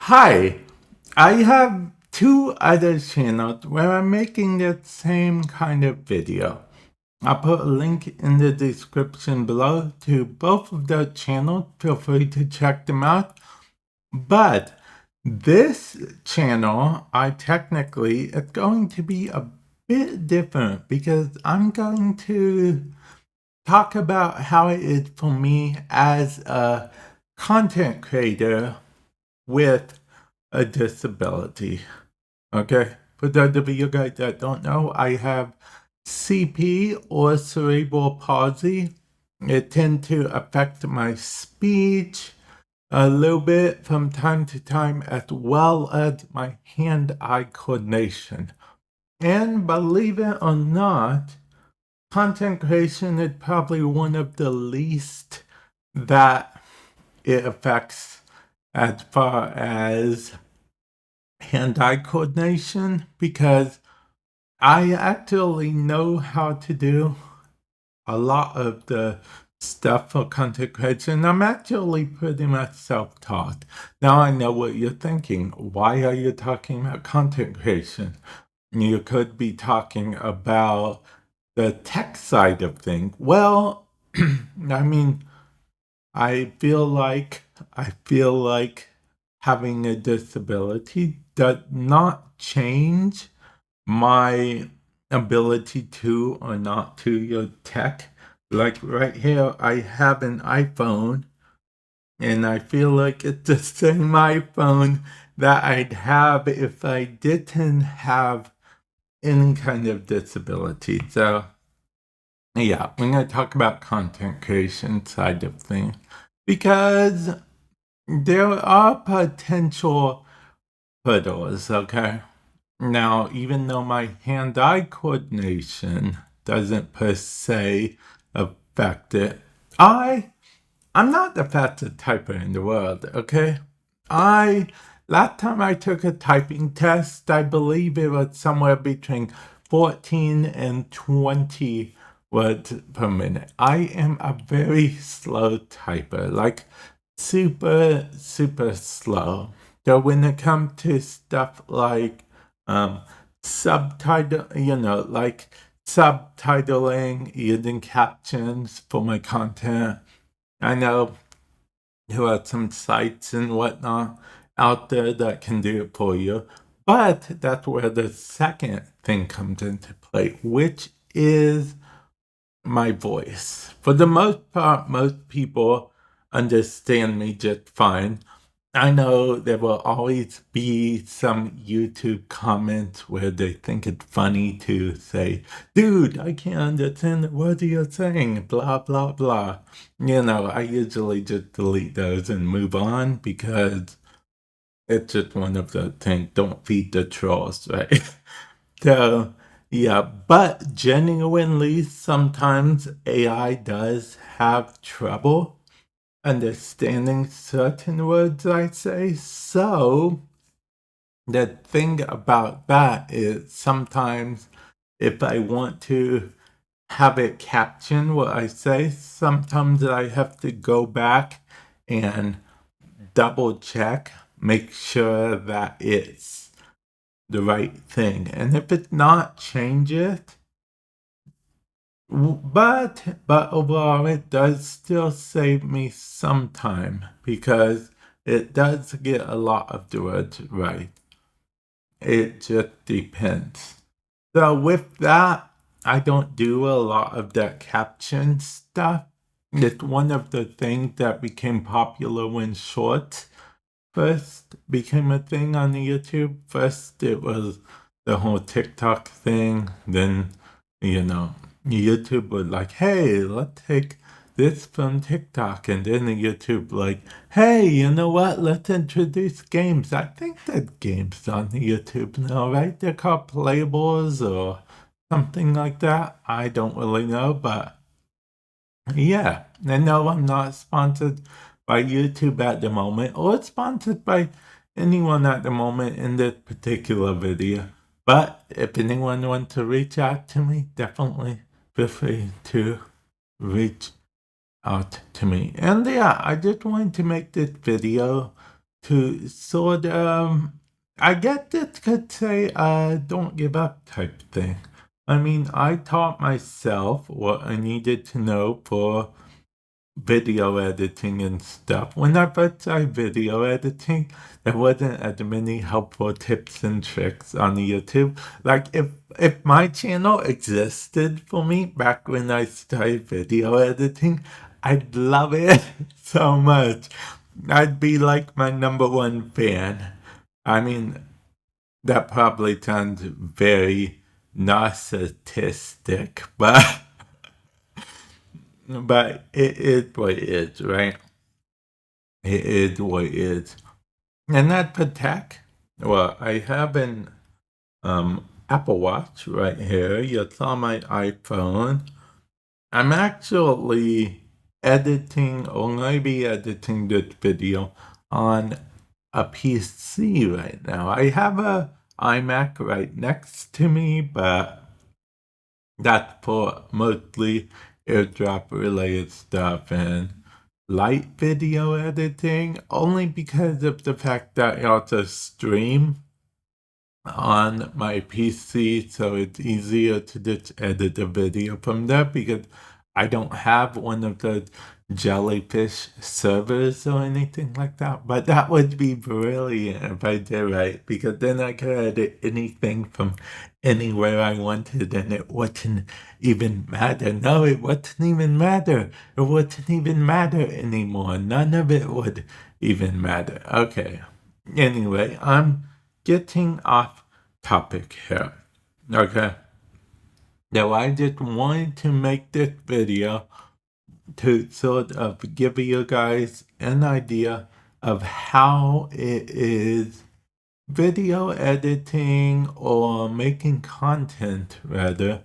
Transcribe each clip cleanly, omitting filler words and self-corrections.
Hi, I have two other channels where I'm making the same kind of video. I'll put a link in the description below to both of the channels. Feel free to check them out. But this channel, iTechnically, is going to be a bit different because I'm going to talk about how it is for me as a content creator with a disability. Okay, for those of you guys that don't know, I have CP or cerebral palsy. It tends to affect my speech a little bit from time to time, as well as my hand-eye coordination. And believe it or not, content creation is probably one of the least that it affects as far as hand-eye coordination, because I actually know how to do a lot of the stuff for content creation. I'm actually pretty much self-taught. Now I know what you're thinking. Why are you talking about content creation? You could be talking about the tech side of things. Well, I mean, I feel like having a disability does not change my ability to or not to use tech. Like right here, I have an iPhone, and I feel like it's the same iPhone that I'd have if I didn't have any kind of disability. So, yeah, we're going to talk about content creation side of things because there are potential hurdles, okay? Now, even though my hand-eye coordination doesn't per se affect it, I'm not the fastest typer in the world, okay? Last time I took a typing test, I believe it was somewhere between 14 and 20 words per minute. I am a very slow typer, like super, super slow. So when it comes to stuff like subtitle, like subtitling, using captions for my content, I know there are some sites and whatnot out there that can do it for you, but that's where the second thing comes into play, which is my voice. For the most part, most people understand me just fine. I know there will always be some YouTube comments where they think it's funny to say, dude, I can't understand the words you're saying, blah, blah, blah. I usually just delete those and move on because it's just one of the things, don't feed the trolls, right? So, yeah, but genuinely, sometimes AI does have trouble understanding certain words I say. So the thing about that is sometimes if I want to have it caption what I say, sometimes I have to go back and double check, make sure that it's the right thing. And if it's not, change it. But overall, it does still save me some time because it does get a lot of the words right. It just depends. So with that, I don't do a lot of that caption stuff. It's one of the things that became popular when shorts first became a thing on YouTube. First, it was the whole TikTok thing. Then, YouTube was like, hey, let's take this from TikTok. And then YouTube like, hey, you know what? Let's introduce games. I think that games on YouTube now, right? They're called playables or something like that. I don't really know, but yeah. And no, I'm not sponsored by YouTube at the moment or sponsored by anyone at the moment in this particular video. But if anyone wants to reach out to me, definitely feel free to reach out to me. And yeah, I just wanted to make this video to sort of, I guess it could say, don't give up type thing. I mean, I taught myself what I needed to know for video editing and stuff. When I first started video editing, there wasn't as many helpful tips and tricks on YouTube. Like if my channel existed for me back when I started video editing, I'd love it so much. I'd be like my number one fan. I mean, that probably sounds very narcissistic, but it is what it is, right? It is what it is. And that for tech, well, I have an Apple Watch right here. You saw my iPhone. I'm actually editing, or maybe editing this video on a PC right now. I have a iMac right next to me, but that's for mostly airdrop related stuff and light video editing, only because of the fact that I also stream on my PC, so it's easier to just edit a video from there because I don't have one of those jellyfish servers or anything like that. But that would be brilliant if I did right, because then I could edit anything from anywhere I wanted and it wouldn't even matter. No, it wouldn't even matter. It wouldn't even matter anymore. None of it would even matter. Okay. Anyway, I'm getting off topic here. Okay. Now, I just wanted to make this video to sort of give you guys an idea of how it is video editing or making content, rather,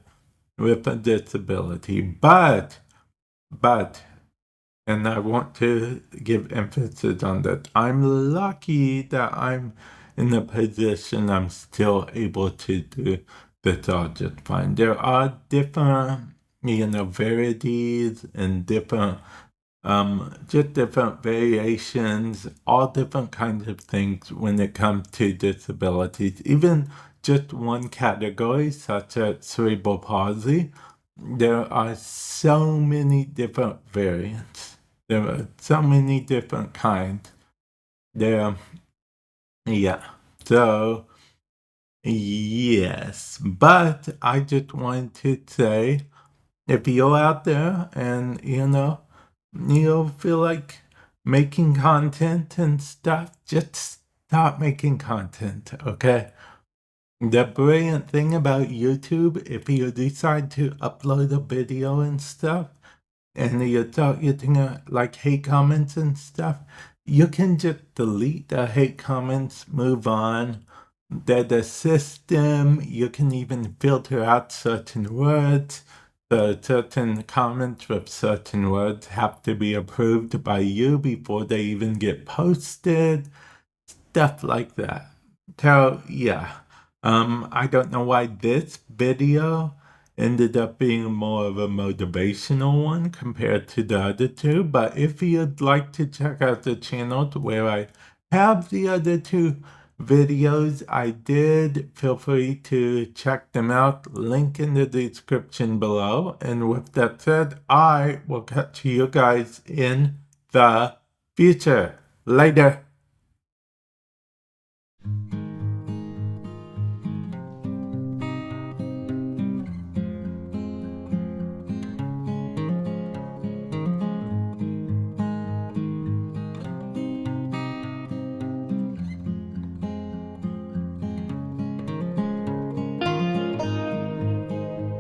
with a disability. But, and I want to give emphasis on that. I'm lucky that I'm in a position I'm still able to do this all just fine. There are different, varieties and different, just different variations, all different kinds of things when it comes to disabilities. Even just one category, such as cerebral palsy, there are so many different variants. There are so many different kinds. Yeah. So, yes. But I just wanted to say, if you're out there and, you feel like making content and stuff, just start making content, okay? The brilliant thing about YouTube, if you decide to upload a video and stuff, and you start getting like hate comments and stuff, you can just delete the hate comments, move on. The system, you can even filter out certain words. The certain comments with certain words have to be approved by you before they even get posted. Stuff like that. So, yeah. I don't know why this video ended up being more of a motivational one compared to the other two, but if you'd like to check out the channel where I have the other two videos I did, feel free to check them out. Link in the description below. And with that said, I will catch you guys in the future. Later.